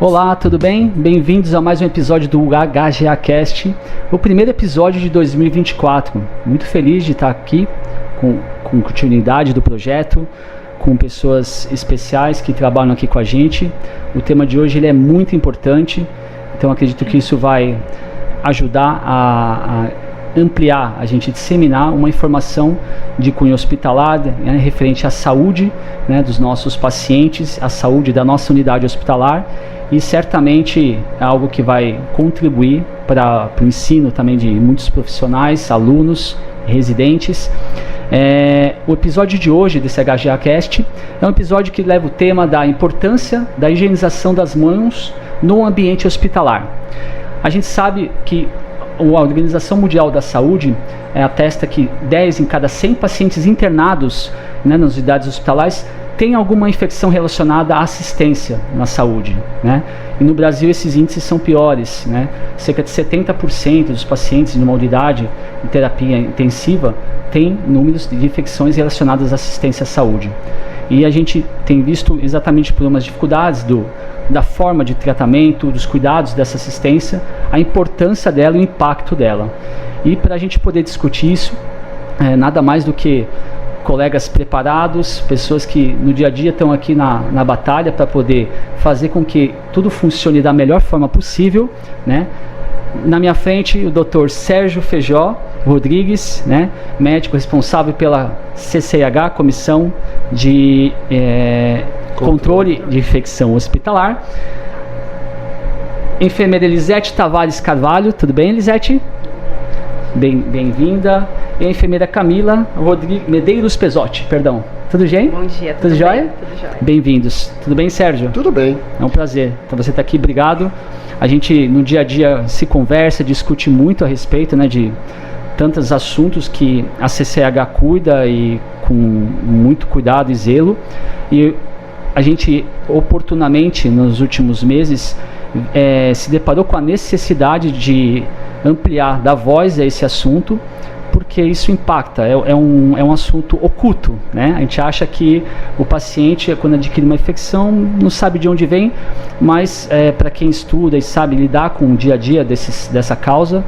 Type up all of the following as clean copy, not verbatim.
Olá, tudo bem? Bem-vindos a mais um episódio do HGAcast, o primeiro episódio de 2024. Muito feliz de estar aqui com continuidade do projeto, com pessoas especiais que trabalham aqui com a gente. O tema de hoje ele é muito importante, então acredito que isso vai ajudar a ampliar, a gente disseminar uma informação de cunho hospitalar, referente à saúde, dos nossos pacientes, à saúde da nossa unidade hospitalar, e certamente é algo que vai contribuir para o ensino também de muitos profissionais, alunos, residentes. O episódio de hoje desse HGAcast é um episódio que leva o tema da importância da higienização das mãos no ambiente hospitalar. A gente sabe que a Organização Mundial da Saúde atesta que 10 em cada 100 pacientes internados nas unidades hospitalares tem alguma infecção relacionada à assistência na saúde, E no Brasil esses índices são piores, Cerca de 70% dos pacientes numa unidade de terapia intensiva tem números de infecções relacionadas à assistência à saúde. E a gente tem visto exatamente por umas dificuldades da forma de tratamento, dos cuidados dessa assistência, a importância dela e o impacto dela. E para a gente poder discutir isso, nada mais do que colegas preparados, pessoas que no dia a dia estão aqui na batalha para poder fazer com que tudo funcione da melhor forma possível, Na minha frente, o Dr. Sérgio Feijó Rodrigues, médico responsável pela CCIH, Comissão de Controle de Infecção Hospitalar. Enfermeira Elisete Tavares Carvalho, tudo bem, Elisete? Bem-vinda. E a enfermeira Camila Medeiros Pesotti, perdão. Tudo bem? Bom dia, tudo jóia? Tudo jóia. Bem-vindos. Tudo bem, Sérgio? Tudo bem. É um prazer. Então você está aqui, obrigado. A gente no dia a dia se conversa, discute muito a respeito, de tantos assuntos que a CCH cuida e com muito cuidado e zelo. E a gente oportunamente nos últimos meses se deparou com a necessidade de ampliar, dar voz a esse assunto, porque isso impacta, é um assunto oculto, A gente acha que o paciente, quando adquire uma infecção, não sabe de onde vem, mas para quem estuda e sabe lidar com o dia a dia dessa causa,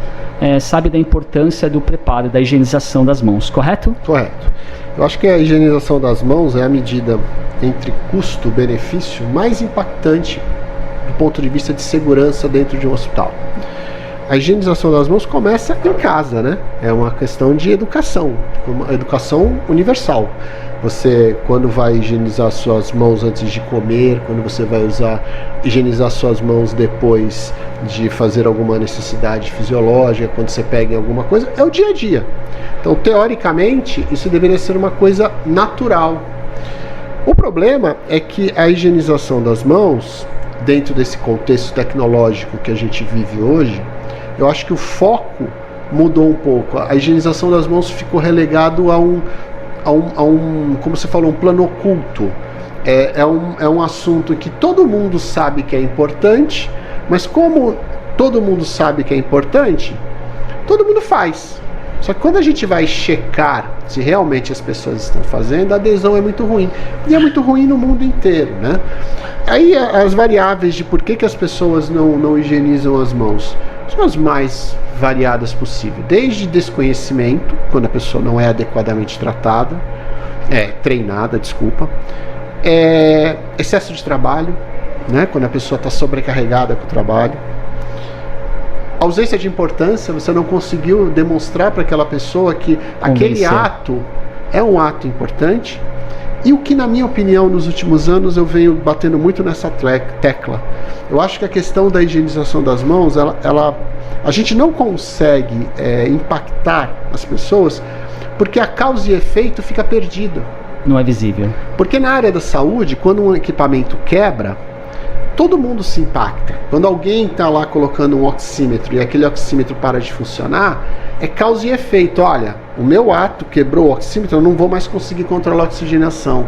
sabe da importância do preparo, da higienização das mãos, correto? Correto. Eu acho que a higienização das mãos é a medida entre custo-benefício mais impactante do ponto de vista de segurança dentro de um hospital. A higienização das mãos começa em casa, É uma questão de educação, uma educação universal. Você, quando vai higienizar suas mãos antes de comer, quando você vai higienizar suas mãos depois de fazer alguma necessidade fisiológica, quando você pega em alguma coisa, é o dia a dia. Então, teoricamente, isso deveria ser uma coisa natural. O problema é que a higienização das mãos, dentro desse contexto tecnológico que a gente vive hoje, eu acho que o foco mudou um pouco. A higienização das mãos ficou relegado a um como você falou, um plano oculto. É um assunto que todo mundo sabe que é importante, mas como todo mundo sabe que é importante, todo mundo faz. Só que quando a gente vai checar se realmente as pessoas estão fazendo, a adesão é muito ruim. E é muito ruim no mundo inteiro, Aí as variáveis de por que as pessoas não higienizam as mãos são as mais variadas possível. Desde desconhecimento, quando a pessoa não é adequadamente treinada, excesso de trabalho, quando a pessoa está sobrecarregada com o trabalho. Ausência de importância, você não conseguiu demonstrar para aquela pessoa que aquele ato é um ato importante. E o que, na minha opinião, nos últimos anos eu venho batendo muito nessa tecla. Eu acho que a questão da higienização das mãos, a gente não consegue impactar as pessoas porque a causa e efeito fica perdido. Não é visível. Porque na área da saúde, quando um equipamento quebra, todo mundo se impacta. Quando alguém está lá colocando um oxímetro e aquele oxímetro para de funcionar, é causa e efeito. Olha, o meu ato quebrou o oxímetro, eu não vou mais conseguir controlar a oxigenação.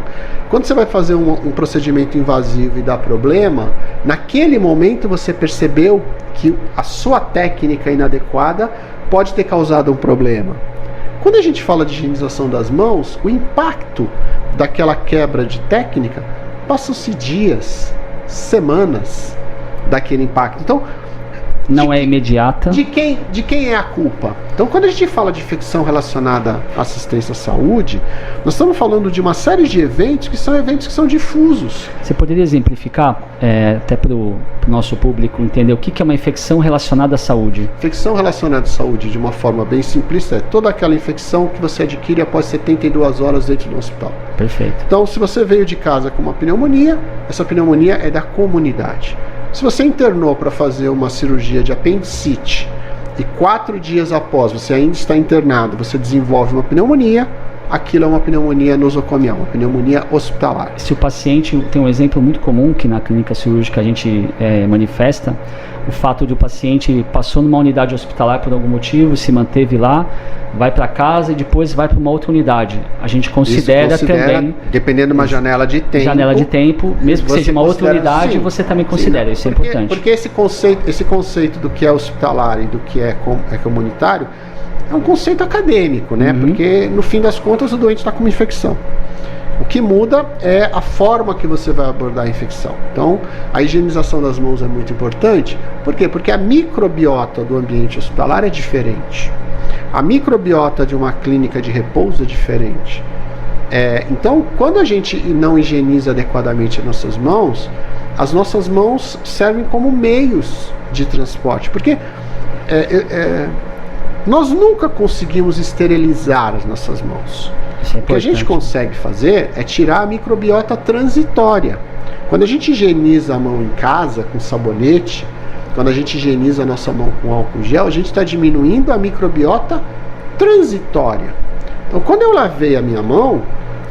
Quando você vai fazer um procedimento invasivo e dá problema, naquele momento você percebeu que a sua técnica inadequada pode ter causado um problema. Quando a gente fala de higienização das mãos, o impacto daquela quebra de técnica passam-se dias, semanas, daquele impacto. Então, não é imediata. De quem é a culpa? Então, quando a gente fala de infecção relacionada à assistência à saúde, nós estamos falando de uma série de eventos que são difusos. Você poderia exemplificar, até para o nosso público entender o que é uma infecção relacionada à saúde? Infecção relacionada à saúde, de uma forma bem simplista, é toda aquela infecção que você adquire após 72 horas dentro do hospital. Perfeito. Então, se você veio de casa com uma pneumonia, essa pneumonia é da comunidade. Se você internou para fazer uma cirurgia de apendicite e 4 dias após você ainda está internado, você desenvolve uma pneumonia, aquilo é uma pneumonia nosocomial, uma pneumonia hospitalar. Se o paciente, tem um exemplo muito comum que na clínica cirúrgica a gente manifesta, o fato de o paciente passou numa unidade hospitalar por algum motivo, se manteve lá, vai para casa e depois vai para uma outra unidade. A gente considera também, dependendo de uma janela de tempo. Janela de tempo, mesmo que seja uma outra unidade, sim, você também considera, sim, isso é importante. Porque esse conceito do que é hospitalar e do que é comunitário é um conceito acadêmico, né? Porque no fim das contas o doente está com uma infecção. O que muda é a forma que você vai abordar a infecção. Então, a higienização das mãos é muito importante. Por quê? Porque a microbiota do ambiente hospitalar é diferente. A microbiota de uma clínica de repouso é diferente. Então, quando a gente não higieniza adequadamente as nossas mãos servem como meios de transporte. Porque nós nunca conseguimos esterilizar as nossas mãos. O que a gente consegue fazer é tirar a microbiota transitória. Quando a gente higieniza a mão em casa com sabonete, quando a gente higieniza a nossa mão com álcool gel, a gente está diminuindo a microbiota transitória. Então, quando eu lavei a minha mão,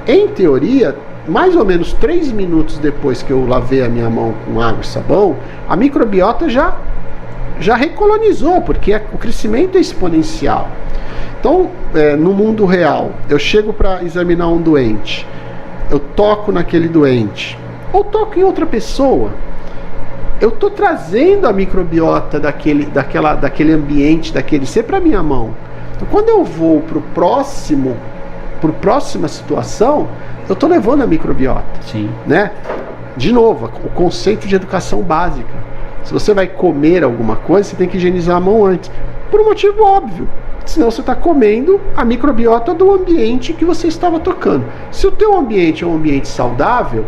em teoria, mais ou menos 3 minutos depois que eu lavei a minha mão com água e sabão, a microbiota já recolonizou, porque o crescimento é exponencial. Então, no mundo real, eu chego para examinar um doente, eu toco naquele doente, ou toco em outra pessoa, eu estou trazendo a microbiota daquele ambiente, daquele ser para a minha mão. Então, quando eu vou para próxima situação, eu estou levando a microbiota. Sim. Né? De novo, o conceito de educação básica. Se você vai comer alguma coisa, você tem que higienizar a mão antes. Por um motivo óbvio. Senão você está comendo a microbiota do ambiente que você estava tocando. Se o teu ambiente é um ambiente saudável,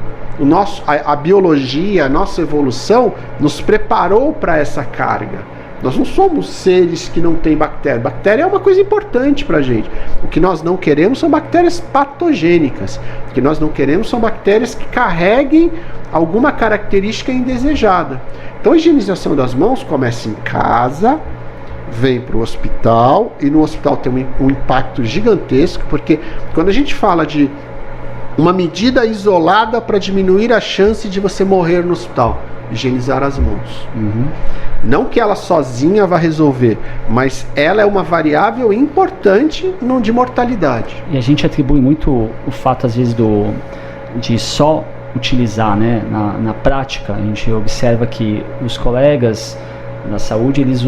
a biologia, a nossa evolução nos preparou para essa carga. Nós não somos seres que não têm bactéria. Bactéria é uma coisa importante para a gente. O que nós não queremos são bactérias patogênicas. O que nós não queremos são bactérias que carreguem alguma característica indesejada. Então a higienização das mãos começa em casa, vem para o hospital, e no hospital tem um impacto gigantesco, porque quando a gente fala de uma medida isolada para diminuir a chance de você morrer no hospital, higienizar as mãos. Não que ela sozinha vá resolver, mas ela é uma variável importante de mortalidade. E a gente atribui muito o fato, às vezes, de só utilizar, né? Na prática, a gente observa que os colegas na saúde, eles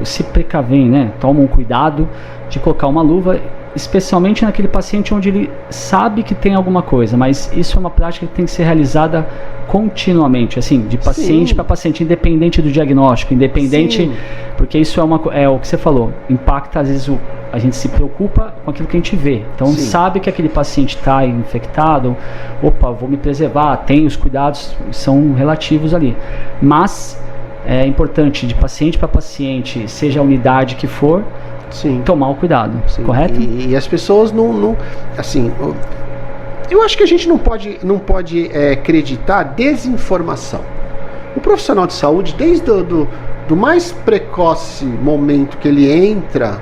se precavem, né? Tomam cuidado de colocar uma luva, especialmente naquele paciente onde ele sabe que tem alguma coisa, mas isso é uma prática que tem que ser realizada continuamente, assim, de paciente para paciente, independente do diagnóstico, independente, porque isso é o que você falou, impacta, às vezes a gente se preocupa com aquilo que a gente vê, então sabe que aquele paciente está infectado, vou me preservar, tem os cuidados, são relativos ali, mas é importante de paciente para paciente, seja a unidade que for, tomar o cuidado, correto? E as pessoas não assim, eu acho que a gente não pode acreditar desinformação. O profissional de saúde, desde do mais precoce momento que ele entra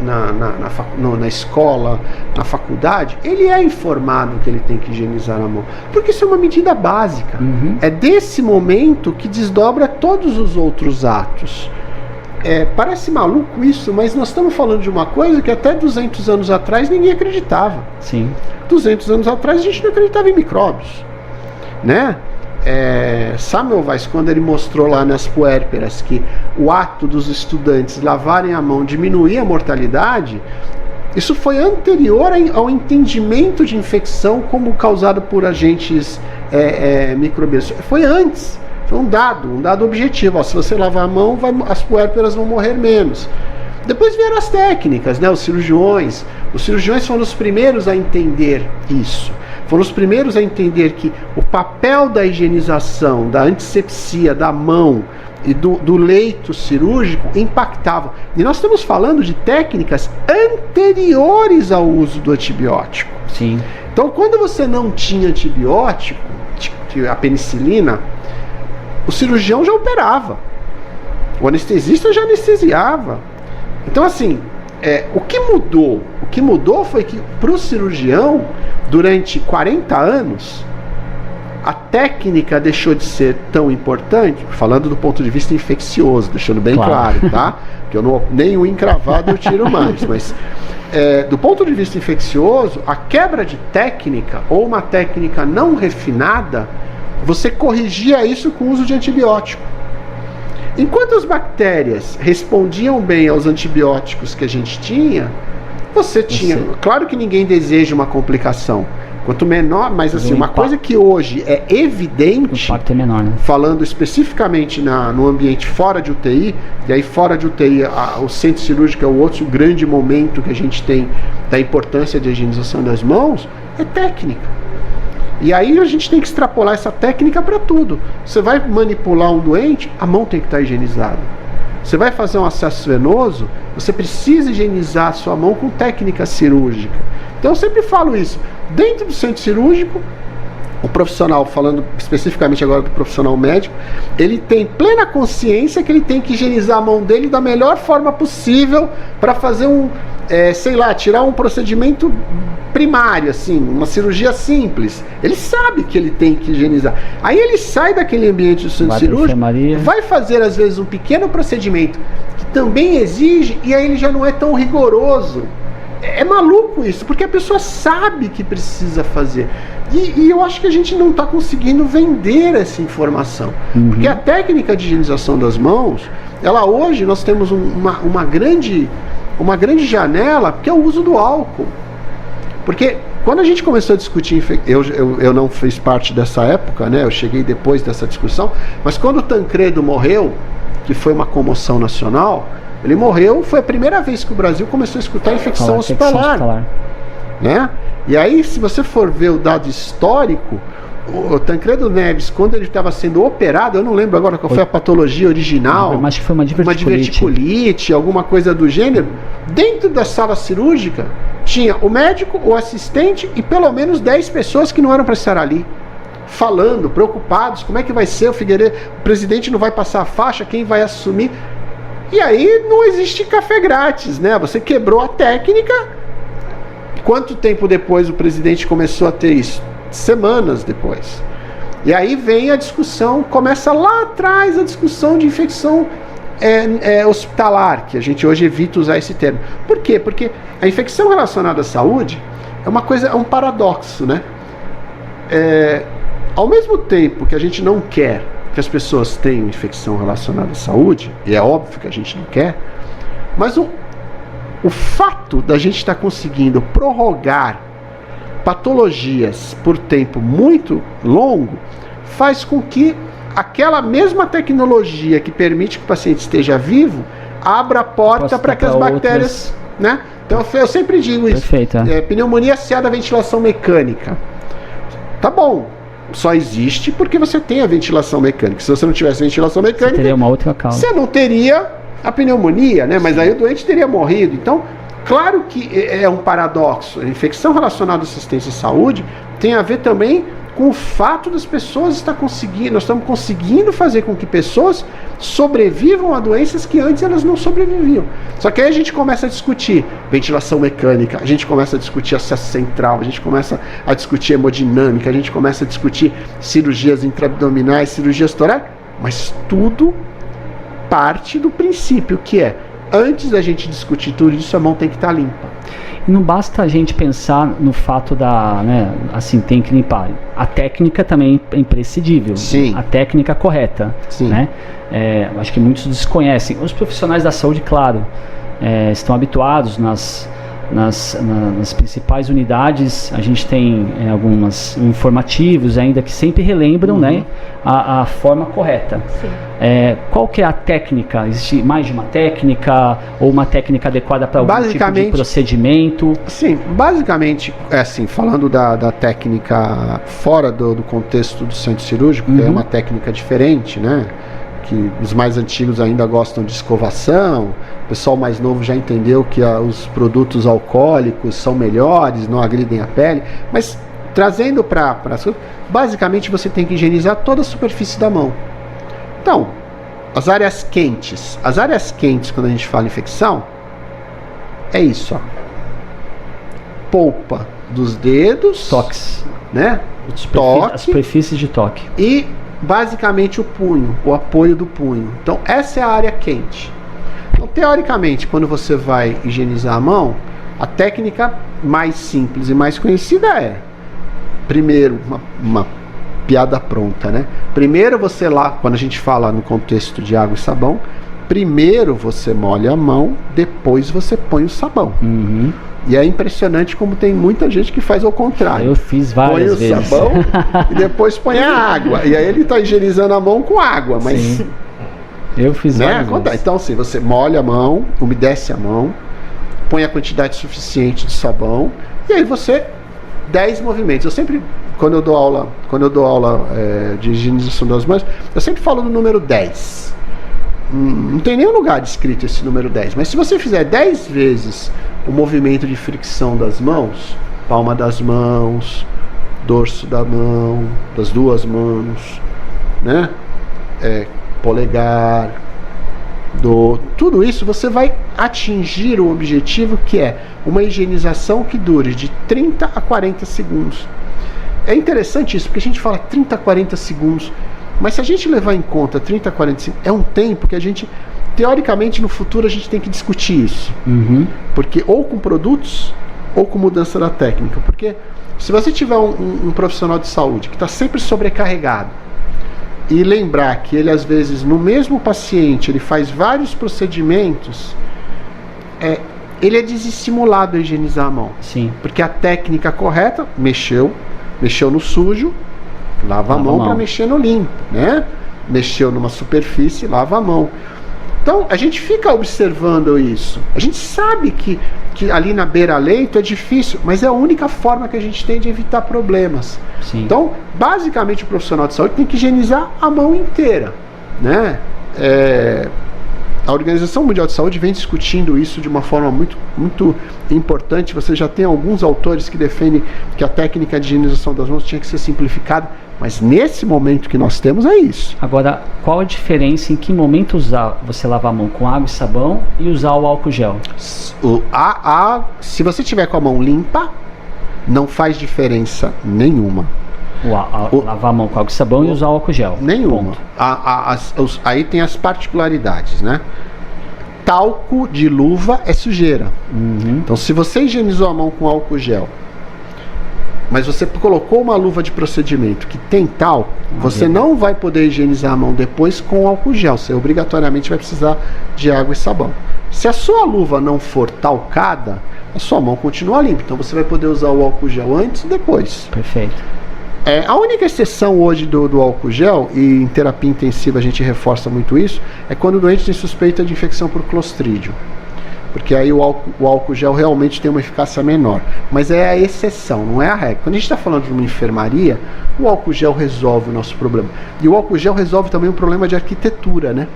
na escola, na faculdade, ele é informado que ele tem que higienizar a mão, porque isso é uma medida básica. É desse momento que desdobra todos os outros atos. Parece maluco isso, mas nós estamos falando de uma coisa que até 200 anos atrás ninguém acreditava. 200 anos atrás a gente não acreditava em micróbios, né? Samuel Weiss, quando ele mostrou lá nas puérperas que o ato dos estudantes lavarem a mão diminuía a mortalidade, isso foi anterior ao entendimento de infecção como causado por agentes microbianos. Foi antes. Foi um dado objetivo. Ó, se você lavar a mão, as puérperas vão morrer menos. Depois vieram as técnicas, né? Os cirurgiões foram os primeiros a entender isso. Foram os primeiros a entender que o papel da higienização, da antisepsia, da mão e do leito cirúrgico impactava. E nós estamos falando de técnicas anteriores ao uso do antibiótico. Sim. Então, quando você não tinha antibiótico, a penicilina, o cirurgião já operava. O anestesista já anestesiava. Então, assim, o que mudou? O que mudou foi que, para o cirurgião, durante 40 anos, a técnica deixou de ser tão importante, falando do ponto de vista infeccioso, deixando bem claro, tá? Que eu não, nenhum encravado eu tiro mais, mas do ponto de vista infeccioso, a quebra de técnica, ou uma técnica não refinada, você corrigia isso com o uso de antibiótico. Enquanto as bactérias respondiam bem aos antibióticos que a gente tinha, você tinha... Claro que ninguém deseja uma complicação. Quanto menor, mas assim, uma coisa que hoje é evidente, o impacto é menor, né? Falando especificamente no ambiente fora de UTI, e aí fora de UTI, o centro cirúrgico é o outro grande momento que a gente tem da importância de higienização das mãos, é técnica. E aí a gente tem que extrapolar essa técnica para tudo. Você vai manipular um doente, a mão tem que estar higienizada. Você vai fazer um acesso venoso, você precisa higienizar a sua mão com técnica cirúrgica. Então eu sempre falo isso. Dentro do centro cirúrgico, o profissional, falando especificamente agora do profissional médico, ele tem plena consciência que ele tem que higienizar a mão dele da melhor forma possível para fazer tirar um procedimento primário, assim, uma cirurgia simples. Ele sabe que ele tem que higienizar. Aí ele sai daquele ambiente do centro cirúrgico, vai fazer às vezes um pequeno procedimento que também exige, e aí ele já não é tão rigoroso. É maluco isso, porque a pessoa sabe que precisa fazer. E eu acho que a gente não está conseguindo vender essa informação. Porque a técnica de higienização das mãos, ela hoje nós temos uma grande janela, que é o uso do álcool. Porque quando a gente começou a discutir, eu não fiz parte dessa época, né? Eu cheguei depois dessa discussão, mas quando o Tancredo morreu, que foi uma comoção nacional, ele morreu, foi a primeira vez que o Brasil começou a escutar infecção hospitalar. Né? E aí, se você for ver o dado histórico, o Tancredo Neves, quando ele estava sendo operado, eu não lembro agora qual foi a patologia original, mas que foi uma diverticulite, alguma coisa do gênero, dentro da sala cirúrgica tinha o médico, o assistente e pelo menos 10 pessoas que não eram para estar ali, falando, preocupados, como é que vai ser o Figueiredo, o presidente não vai passar a faixa, quem vai assumir? E aí não existe café grátis, né? Você quebrou a técnica. Quanto tempo depois o presidente começou a ter isso? Semanas depois. E aí vem a discussão, começa lá atrás a discussão de infecção hospitalar, que a gente hoje evita usar esse termo. Por quê? Porque a infecção relacionada à saúde é um paradoxo, né? Ao mesmo tempo que a gente não quer que as pessoas tenham infecção relacionada à saúde, e é óbvio que a gente não quer, mas o fato da gente estar conseguindo prorrogar patologias por tempo muito longo faz com que aquela mesma tecnologia que permite que o paciente esteja vivo abra a porta para que as bactérias, né? Então eu sempre digo isso. Perfeito, pneumonia associada à ventilação mecânica. Tá bom, só existe porque você tem a ventilação mecânica. Se você não tivesse ventilação mecânica, você teria uma outra causa. Você não teria a pneumonia, né? Mas aí o doente teria morrido. Então, claro que é um paradoxo. A infecção relacionada à assistência à saúde tem a ver também com o fato das pessoas estar conseguindo, nós estamos conseguindo fazer com que pessoas sobrevivam a doenças que antes elas não sobreviviam. Só que aí a gente começa a discutir ventilação mecânica, a gente começa a discutir acesso central, a gente começa a discutir hemodinâmica, a gente começa a discutir cirurgias intraabdominais, cirurgias torácicas, mas tudo parte do princípio que é, antes da gente discutir tudo isso, a mão tem que estar limpa. E não basta a gente pensar no fato tem que limpar. A técnica também é imprescindível. Sim. A técnica correta. Sim. Né? Acho que muitos desconhecem. Os profissionais da saúde, claro, estão habituados nas principais unidades, a gente tem alguns informativos ainda que sempre relembram, né, a forma correta. Qual que é a técnica? Existe mais de uma técnica ou uma técnica adequada para algum tipo de procedimento? Sim, basicamente, assim, falando da técnica fora do contexto do centro cirúrgico, que é uma técnica diferente, né? Que os mais antigos ainda gostam de escovação, o pessoal mais novo já entendeu que os produtos alcoólicos são melhores, não agridem a pele, mas trazendo para basicamente você tem que higienizar toda a superfície da mão. Então, as áreas quentes quando a gente fala infecção, é isso, ó. Polpa dos dedos, toques, né? As superfícies de toque. E basicamente o punho, o apoio do punho. Então essa é a área quente. Então teoricamente, quando você vai higienizar a mão, a técnica mais simples e mais conhecida é, primeiro, uma piada pronta, né? Primeiro você quando a gente fala no contexto de água e sabão, primeiro você molha a mão, depois você põe o sabão. E é impressionante como tem muita gente que faz ao contrário. Eu fiz várias vezes. Põe o sabão e depois põe a água. E aí ele está higienizando a mão com água, mas... Sim. Eu fiz várias vezes. Então assim, você molha a mão, umedece a mão, põe a quantidade suficiente de sabão e aí você 10 movimentos. Eu sempre, quando eu dou aula de higienização das mãos, eu sempre falo do número 10. Não tem nenhum lugar descrito esse número 10, mas se você fizer 10 vezes o movimento de fricção das mãos, palma das mãos, dorso da mão, das duas mãos, né? Polegar, tudo isso você vai atingir o objetivo, que é uma higienização que dure de 30 a 40 segundos. É interessante isso, porque a gente fala 30 a 40 segundos, mas se a gente levar em conta 30 a 40 segundos, é um tempo que a gente, teoricamente, no futuro a gente tem que discutir isso. Porque ou com produtos, ou com mudança da técnica. Porque se você tiver um profissional de saúde que está sempre sobrecarregado, e lembrar que ele, às vezes, no mesmo paciente, ele faz vários procedimentos, ele é desestimulado a higienizar a mão. Sim. Porque a técnica correta, mexeu no sujo, lava a mão para mexer no limpo, né? Mexeu numa superfície, lava a mão. Então, a gente fica observando isso. A gente sabe que ali na beira-leito é difícil, mas é a única forma que a gente tem de evitar problemas. Sim. Então, basicamente, o profissional de saúde tem que higienizar a mão inteira, né? A Organização Mundial de Saúde vem discutindo isso de uma forma muito, muito importante. Você já tem alguns autores que defendem que a técnica de higienização das mãos tinha que ser simplificada, mas nesse momento que nós temos é isso. Agora, qual a diferença em que momento você lavar a mão com água e sabão e usar o álcool gel? Se você tiver com a mão limpa, não faz diferença nenhuma. Lavar a mão com água e sabão e usar o álcool gel. Nenhuma. Aí tem as particularidades, né? Talco de luva é sujeira. Então, se você higienizou a mão com álcool gel, mas você colocou uma luva de procedimento que tem talco, você não vai poder higienizar a mão depois com álcool gel. Você obrigatoriamente vai precisar de água e sabão. Se a sua luva não for talcada, a sua mão continua limpa. Então você vai poder usar o álcool gel antes e depois. Perfeito. A única exceção hoje do álcool gel, e em terapia intensiva a gente reforça muito isso, é quando o doente tem suspeita de infecção por clostrídio. Porque aí o álcool gel realmente tem uma eficácia menor. Mas é a exceção, não é a regra. Quando a gente está falando de uma enfermaria, o álcool gel resolve o nosso problema. E o álcool gel resolve também um problema de arquitetura, né?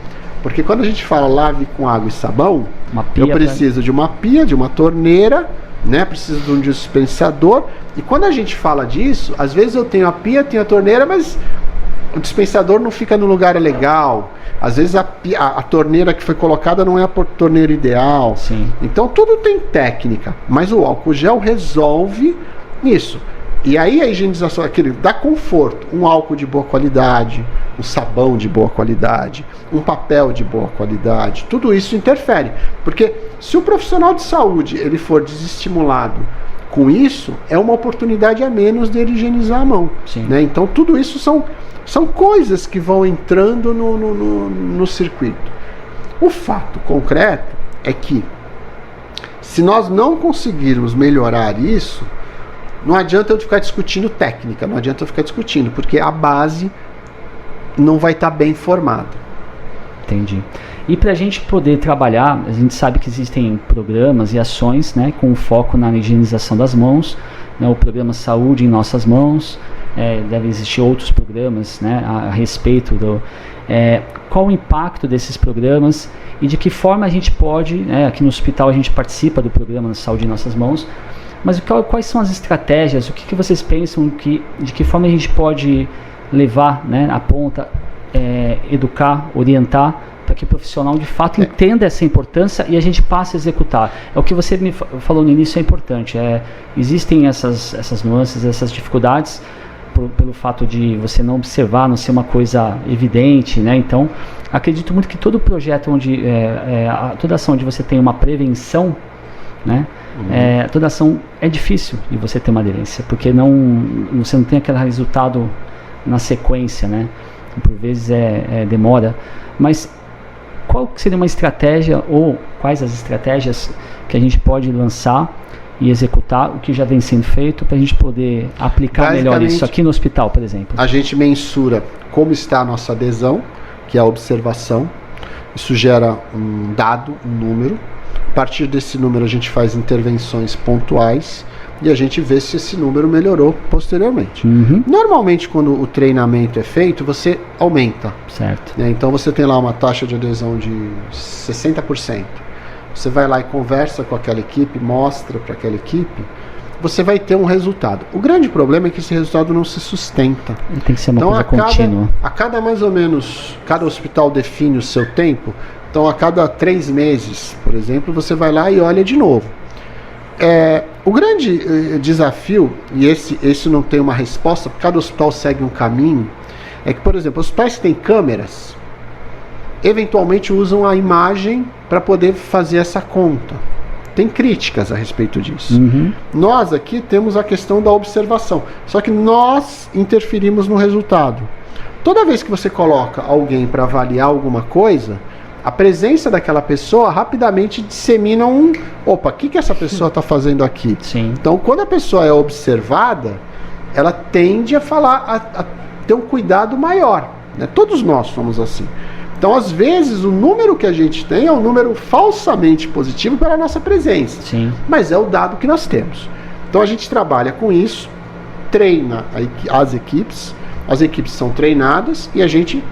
Porque quando a gente fala lave com água e sabão, eu preciso de uma pia, de uma torneira, né? Preciso de um dispensador. E quando a gente fala disso, às vezes eu tenho a pia, tenho a torneira, mas o dispensador não fica no lugar legal. Às vezes a torneira que foi colocada não é a torneira ideal. Sim. Então tudo tem técnica, mas o álcool gel resolve isso. E aí a higienização, aquele dá conforto, um álcool de boa qualidade, um sabão de boa qualidade, um papel de boa qualidade, tudo isso interfere. Porque se o profissional de saúde ele for desestimulado com isso, é uma oportunidade a menos dele higienizar a mão. Né? Então tudo isso são coisas que vão entrando no circuito. O fato concreto é que Se nós não conseguirmos melhorar isso, não adianta eu ficar discutindo técnica, não adianta eu ficar discutindo, porque a base não vai estar bem formada. Entendi. E para a gente poder trabalhar, a gente sabe que existem programas e ações, né, com foco na higienização das mãos, né, o programa Saúde em Nossas Mãos, deve existir outros programas, né, a respeito do... qual o impacto desses programas e de que forma a gente pode, né, aqui no hospital a gente participa do programa Saúde em Nossas Mãos, mas quais são as estratégias, o que vocês pensam, de que forma a gente pode levar, né, a ponta, educar, orientar, para que o profissional de fato entenda essa importância e a gente passe a executar. É o que você me falou no início, é importante. Existem essas nuances, essas dificuldades, pelo fato de você não observar, não ser uma coisa evidente, né? Então, acredito muito que todo projeto onde, toda ação onde você tem uma prevenção, né? Toda ação é difícil de você ter uma aderência, porque você não tem aquele resultado na sequência, né? Por vezes demora, mas qual seria uma estratégia ou quais as estratégias que a gente pode lançar e executar o que já vem sendo feito para a gente poder aplicar melhor isso aqui no hospital, por exemplo? A gente mensura como está a nossa adesão, que é a observação. Isso gera um dado, um número. A partir desse número a gente faz intervenções pontuais e a gente vê se esse número melhorou posteriormente. Normalmente, quando o treinamento é feito, você aumenta. Certo. Né? Então você tem lá uma taxa de adesão de 60%. Você vai lá e conversa com aquela equipe, mostra para aquela equipe, você vai ter um resultado. O grande problema é que esse resultado não se sustenta. Ele tem que ser uma coisa contínua. A cada mais ou menos, cada hospital define o seu tempo. Então a cada 3 meses, por exemplo, você vai lá e olha de novo. O grande desafio, e esse não tem uma resposta, porque cada hospital segue um caminho, é que, por exemplo, hospitais que têm câmeras, eventualmente usam a imagem para poder fazer essa conta. Tem críticas a respeito disso. Nós aqui temos a questão da observação, só que nós interferimos no resultado. Toda vez que você coloca alguém para avaliar alguma coisa, a presença daquela pessoa rapidamente dissemina opa, o que essa pessoa está fazendo aqui? Sim. Então, quando a pessoa é observada, ela tende a a ter um cuidado maior, né? Todos nós somos assim. Então, às vezes, o número que a gente tem é um número falsamente positivo pela nossa presença. Sim. Mas é o dado que nós temos. Então, a gente trabalha com isso, treina as equipes são treinadas e a gente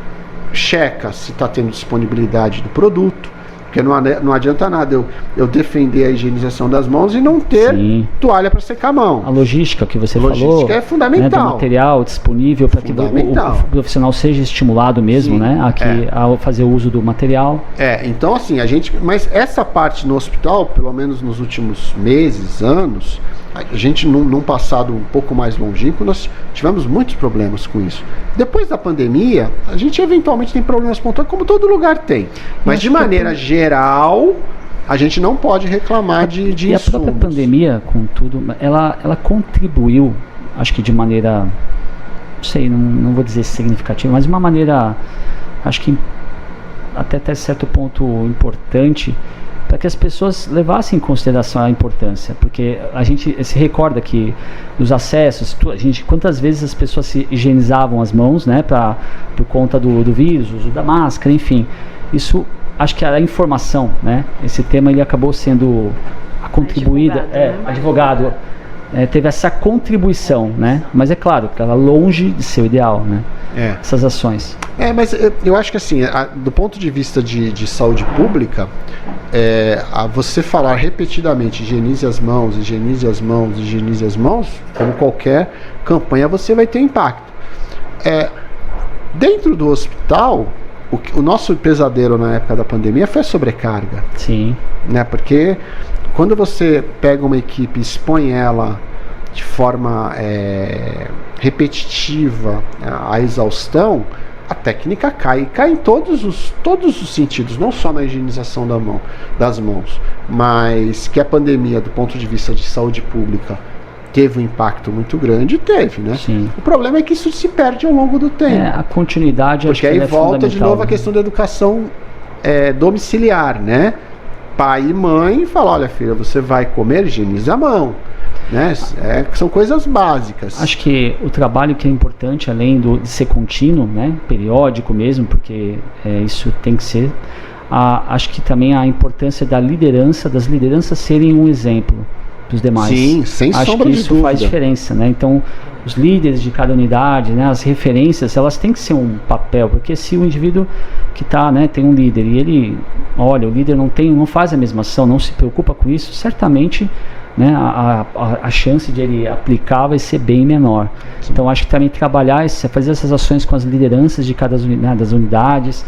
checa se está tendo disponibilidade do produto, porque não adianta nada eu defender a higienização das mãos e não ter toalha para secar a mão. A logística que você falou, é fundamental. Né, do material disponível para que o profissional seja estimulado mesmo, né, a fazer o uso do material. Então assim, mas essa parte no hospital, pelo menos nos últimos meses, anos, a gente num passado um pouco mais longínquo, nós tivemos muitos problemas com isso. Depois da pandemia, a gente eventualmente tem problemas pontuais, como todo lugar tem. Mas de maneira geral, a gente não pode reclamar de insumos. E a própria pandemia, com tudo, ela contribuiu, acho que de maneira, não sei, não vou dizer significativa, mas de uma maneira, acho que até certo ponto importante, para que as pessoas levassem em consideração a importância, porque a gente se recorda que os acessos, quantas vezes as pessoas se higienizavam as mãos, né, por conta do vírus, uso da máscara, enfim, isso, acho que a informação, né, esse tema ele acabou sendo contribuída, advogado, teve essa contribuição, né, mas é claro, que ela longe de ser o ideal, né, essas ações. Mas eu acho que assim, do ponto de vista de saúde pública, você falar repetidamente higienize as mãos, higienize as mãos, higienize as mãos, como qualquer campanha, você vai ter impacto. Dentro do hospital, o nosso pesadelo na época da pandemia foi a sobrecarga. Sim. Né? Porque quando você pega uma equipe e expõe ela de forma repetitiva à exaustão, a técnica cai em todos os sentidos, não só na higienização das mãos, mas que a pandemia, do ponto de vista de saúde pública, teve um impacto muito grande, né? Sim. O problema é que isso se perde ao longo do tempo. A continuidade, porque acho que aí volta de novo a né? questão da educação domiciliar, né? pai e mãe e falar, olha filha, você vai comer, higienize a mão. Né? São coisas básicas. Acho que o trabalho que é importante, além de ser contínuo, né? Periódico mesmo, porque isso tem que ser, acho que também a importância das lideranças serem um exemplo para os demais. Sim, sem sombra de dúvida. Acho que isso faz diferença, né? Então, os líderes de cada unidade, né, as referências, elas têm que ser um papel, porque se o indivíduo que está, né, tem um líder e ele, olha, o líder não faz a mesma ação, não se preocupa com isso, certamente, né, a chance de ele aplicar vai ser bem menor. Sim. Então acho que também fazer essas ações com as lideranças de cada das unidades,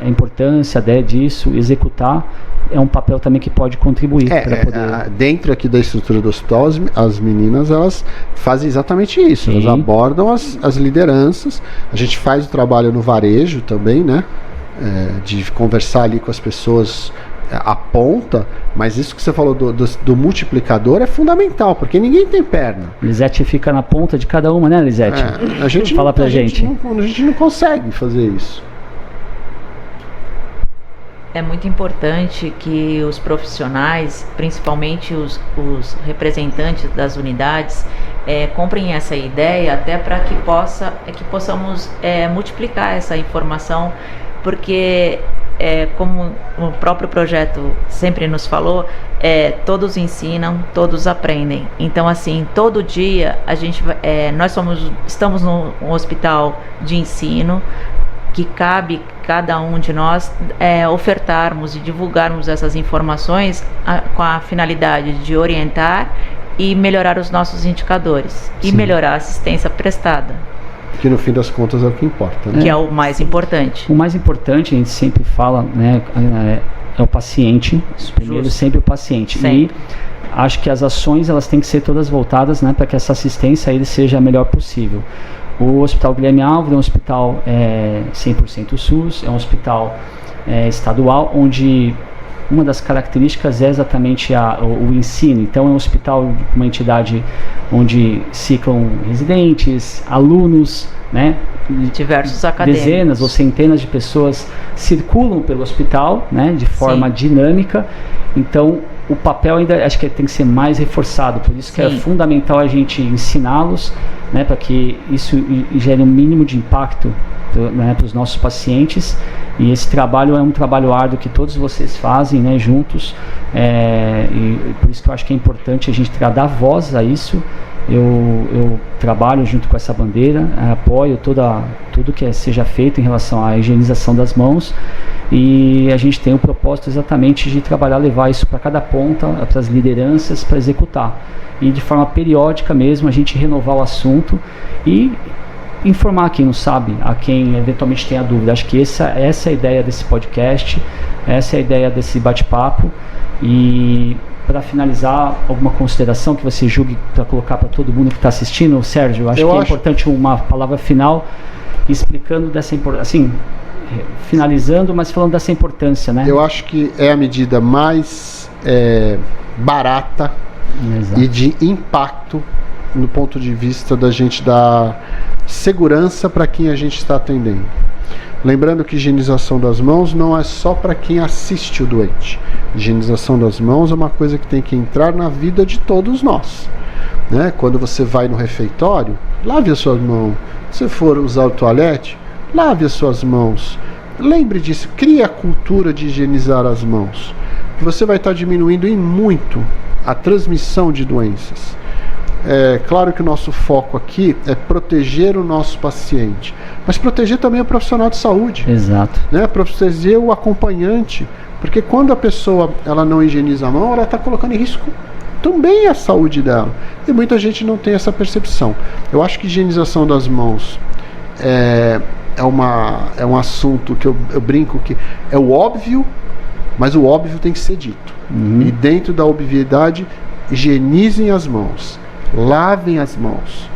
a importância disso, executar, é um papel também que pode contribuir para poder... Dentro aqui da estrutura do hospital, as meninas, elas fazem exatamente isso. Sim. Elas abordam as lideranças. A gente faz o trabalho no varejo também, né, de conversar ali com as pessoas, a ponta, mas isso que você falou do multiplicador é fundamental, porque ninguém tem perna. Lisete fica na ponta de cada uma, né, Lisete? A gente fala pra gente. A gente não consegue fazer isso. É muito importante que os profissionais, principalmente os representantes das unidades, comprem essa ideia, até para que possamos multiplicar essa informação, porque como o próprio projeto sempre nos falou, todos ensinam, todos aprendem. Então, assim, todo dia nós estamos num hospital de ensino, que cabe cada um de nós ofertarmos e divulgarmos essas informações com a finalidade de orientar e melhorar os nossos indicadores. Sim. E melhorar a assistência prestada. Que no fim das contas é o que importa, né? Que é o mais importante. O mais importante, a gente sempre fala, né, é o paciente. Primeiro, Justo. Sempre o paciente. Sempre. E acho que as ações elas têm que ser todas voltadas, né, para que essa assistência ele seja a melhor possível. O Hospital Guilherme Álvares é um hospital 100% SUS, é um hospital estadual, onde uma das características é exatamente o ensino. Então é um hospital, uma entidade onde ciclam residentes, alunos, né? Diversos acadêmicos. Dezenas ou centenas de pessoas circulam pelo hospital, né, de forma Sim. dinâmica. Então o papel ainda acho que tem que ser mais reforçado, por isso que Sim. é fundamental a gente ensiná-los, né, para que isso gere um mínimo de impacto, né, para os nossos pacientes. E esse trabalho é um trabalho árduo que todos vocês fazem, né, juntos, e por isso que eu acho que é importante a gente dar voz a isso. Eu trabalho junto com essa bandeira, apoio tudo que seja feito em relação à higienização das mãos, e a gente tem o propósito exatamente de trabalhar, levar isso para cada ponta, para as lideranças, para executar, e de forma periódica mesmo a gente renovar o assunto e informar quem não sabe, a quem eventualmente tenha dúvida. Acho que essa é a ideia desse podcast, essa é a ideia desse bate-papo. E para finalizar, alguma consideração que você julgue para colocar para todo mundo que está assistindo, Sérgio? Eu acho que é importante uma palavra final explicando dessa importância, assim, finalizando, mas falando dessa importância, né? Eu acho que é a medida mais barata Exato. E de impacto no ponto de vista da gente dar segurança para quem a gente está atendendo. Lembrando que higienização das mãos não é só para quem assiste o doente. Higienização das mãos é uma coisa que tem que entrar na vida de todos nós, né? Quando você vai no refeitório, lave as suas mãos. Se for usar o toalete, lave as suas mãos. Lembre disso, crie a cultura de higienizar as mãos. Você vai estar diminuindo em muito a transmissão de doenças. É claro que o nosso foco aqui é proteger o nosso paciente, mas proteger também o profissional de saúde. Exato. Né? Proteger o acompanhante, porque quando a pessoa ela não higieniza a mão, ela está colocando em risco também a saúde dela. E muita gente não tem essa percepção. Eu acho que higienização das mãos é um assunto que eu brinco que é o óbvio, mas o óbvio tem que ser dito. E dentro da obviedade, higienizem as mãos. Lavem as mãos,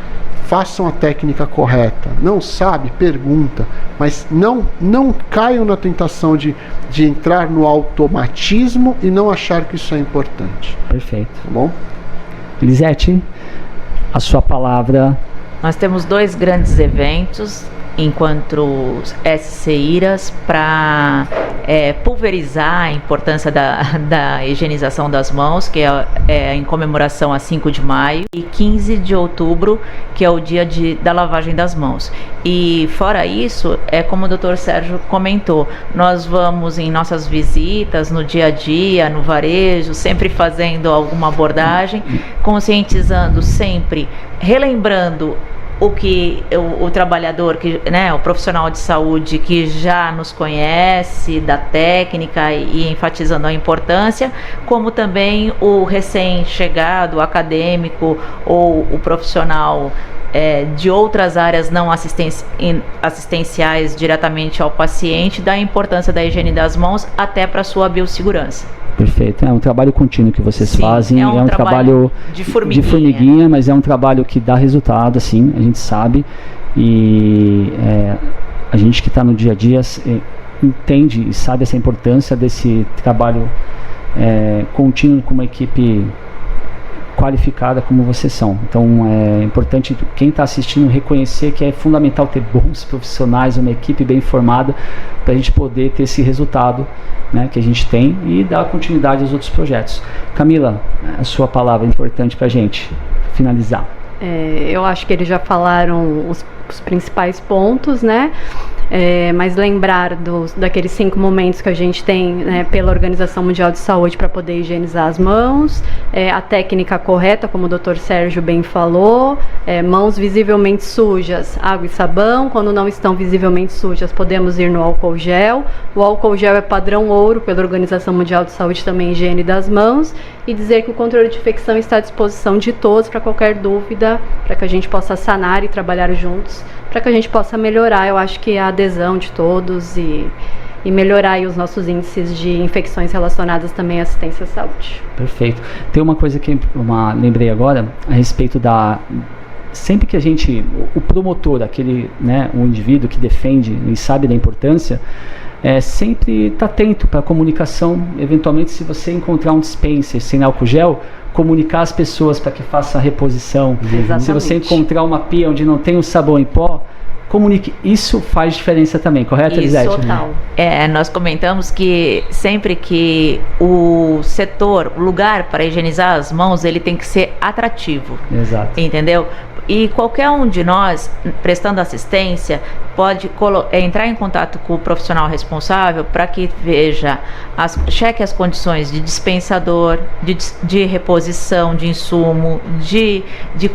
façam a técnica correta. Não sabe? Pergunta, mas não caiam na tentação de entrar no automatismo e não achar que isso é importante. Perfeito. Tá bom? Lisete, a sua palavra. Nós temos 2 grandes eventos enquanto SCIRAS para pulverizar a importância da higienização das mãos, que é em comemoração a 5 de maio, e 15 de outubro, que é o dia da lavagem das mãos. E fora isso, como o Dr. Sérgio comentou, nós vamos em nossas visitas, no dia a dia, no varejo, sempre fazendo alguma abordagem, conscientizando sempre, relembrando o trabalhador, o profissional de saúde que já nos conhece da técnica e enfatizando a importância, como também o recém-chegado, o acadêmico ou o profissional de outras áreas não assistenciais diretamente ao paciente, da importância da higiene das mãos até para a sua biossegurança. Perfeito, é um trabalho contínuo que vocês fazem, é um trabalho de formiguinha, mas é um trabalho que dá resultado, assim, a gente sabe, e a gente que está no dia a dia entende e sabe essa importância desse trabalho contínuo com uma equipe qualificada como vocês são. Então é importante quem está assistindo reconhecer que é fundamental ter bons profissionais, uma equipe bem formada, para a gente poder ter esse resultado, né, que a gente tem, e dar continuidade aos outros projetos. Camila, a sua palavra é importante para a gente finalizar. Eu acho que eles já falaram os principais pontos, né? Mas lembrar daqueles 5 momentos que a gente tem, né, pela Organização Mundial de Saúde para poder higienizar as mãos, a técnica correta, como o Dr. Sérgio bem falou, mãos visivelmente sujas, água e sabão. Quando não estão visivelmente sujas, podemos ir no álcool gel. O álcool gel é padrão ouro pela Organização Mundial de Saúde, também higiene das mãos, e dizer que o controle de infecção está à disposição de todos para qualquer dúvida, para que a gente possa sanar e trabalhar juntos, para que a gente possa melhorar, eu acho que a adesão de todos e melhorar aí os nossos índices de infecções relacionadas também à assistência à saúde. Perfeito. Tem uma coisa que lembrei agora a respeito sempre que o promotor, aquele, né, o indivíduo que defende e sabe da importância, sempre está atento para a comunicação. Eventualmente, se você encontrar um dispenser sem álcool gel, comunicar as pessoas para que faça a reposição. Exatamente. Se você encontrar uma pia onde não tem o sabão em pó, comunique. Isso faz diferença também, correto, Elisete? Isso, total. Nós comentamos que sempre que o lugar para higienizar as mãos, ele tem que ser atrativo. Exato. Entendeu? E qualquer um de nós, prestando assistência, pode entrar em contato com o profissional responsável para que cheque as condições de dispensador, de reposição de insumo, de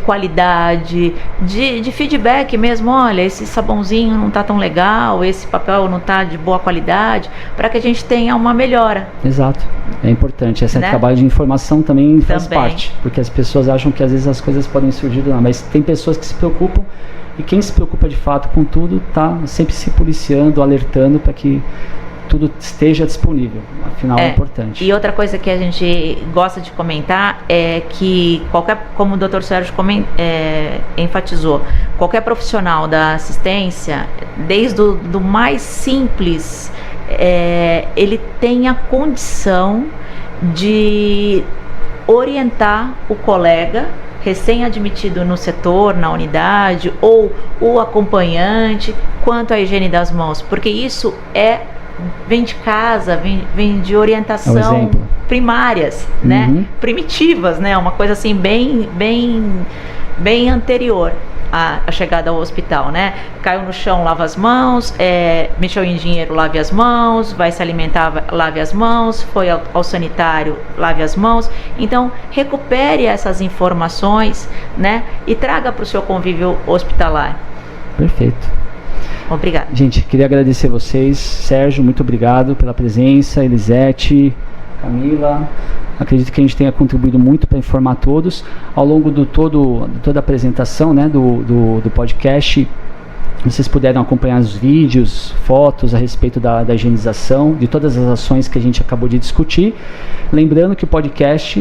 qualidade, de feedback mesmo. Olha, esse sabãozinho não está tão legal, esse papel não está de boa qualidade, para que a gente tenha uma melhora. Exato, é importante. Esse trabalho de informação também faz parte, porque as pessoas acham que às vezes as coisas podem surgir do nada, mas tem pessoas que se preocupam, e quem se preocupa de fato com tudo está sempre se policiando, alertando para que tudo esteja disponível. Afinal, é importante. E outra coisa que a gente gosta de comentar é que como o Dr. Sérgio enfatizou, qualquer profissional da assistência, desde o mais simples, ele tem a condição de orientar o colega recém-admitido no setor, na unidade, ou o acompanhante, quanto à higiene das mãos, porque isso vem de casa, vem de orientação primárias, né? Primitivas, né? Uma coisa assim bem anterior à chegada ao hospital, né? Caiu no chão, lava as mãos, mexeu em dinheiro, lave as mãos, vai se alimentar, lave as mãos, foi ao sanitário, lave as mãos. Então, recupere essas informações, né? E traga para o seu convívio hospitalar. Perfeito. Obrigada. Gente, queria agradecer vocês. Sérgio, muito obrigado pela presença. Elisete, Camila, acredito que a gente tenha contribuído muito para informar todos. Ao longo de toda a apresentação, né, do podcast, vocês puderam acompanhar os vídeos, fotos a respeito da higienização, de todas as ações que a gente acabou de discutir. Lembrando que o podcast,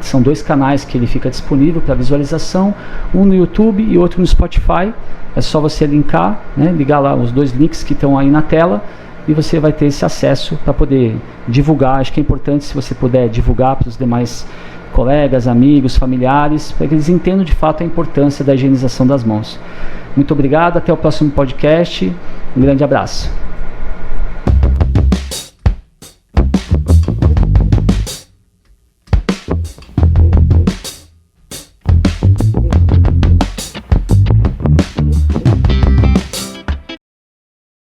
são 2 canais que ele fica disponível para visualização, um no YouTube e outro no Spotify. É só você ligar lá os 2 links que estão aí na tela, e você vai ter esse acesso para poder divulgar. Acho que é importante, se você puder divulgar para os demais colegas, amigos, familiares, para que eles entendam de fato a importância da higienização das mãos. Muito obrigado, até o próximo podcast, um grande abraço.